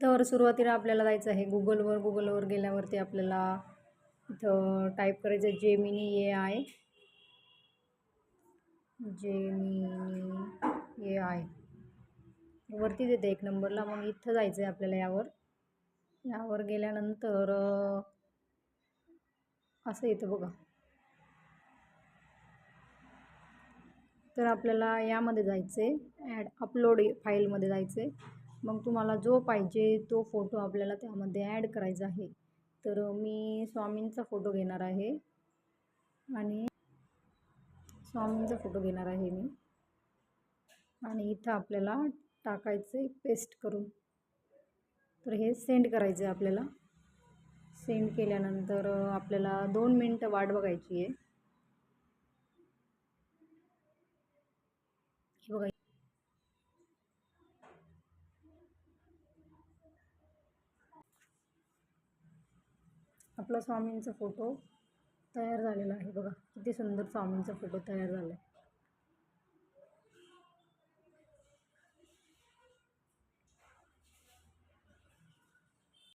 तर सुरुवातीला आपल्याला जायचं आहे गुगलवर गेल्यावरती आपल्याला इथं टाईप करायचं आहे जेमिनी AI. जेमिनी AI वरती देते 1 नंबरला. मग इथं जायचं आहे आपल्याला. यावर गेल्यानंतर असं येतं बघा. तर आपल्याला यामध्ये जायचं आहे ॲड अपलोड फाईलमध्ये जायचं आहे. मग तुम्हाला जो पाहिजे तो फोटो आपल्याला त्यामध्ये ॲड करायचा आहे. तर मी स्वामींचा फोटो घेणार आहे आणि मी. आणि इथं आपल्याला टाकायचं आहे पेस्ट करून. तर हे सेंड करायचं आहे आपल्याला. सेंड केल्यानंतर आपल्याला 2 मिनटं वाट बघायची आहे. बघा, आपला स्वामींचा फोटो तयार झालेला आहे. बघा किती सुंदर स्वामींचा फोटो तयार झाला आहे.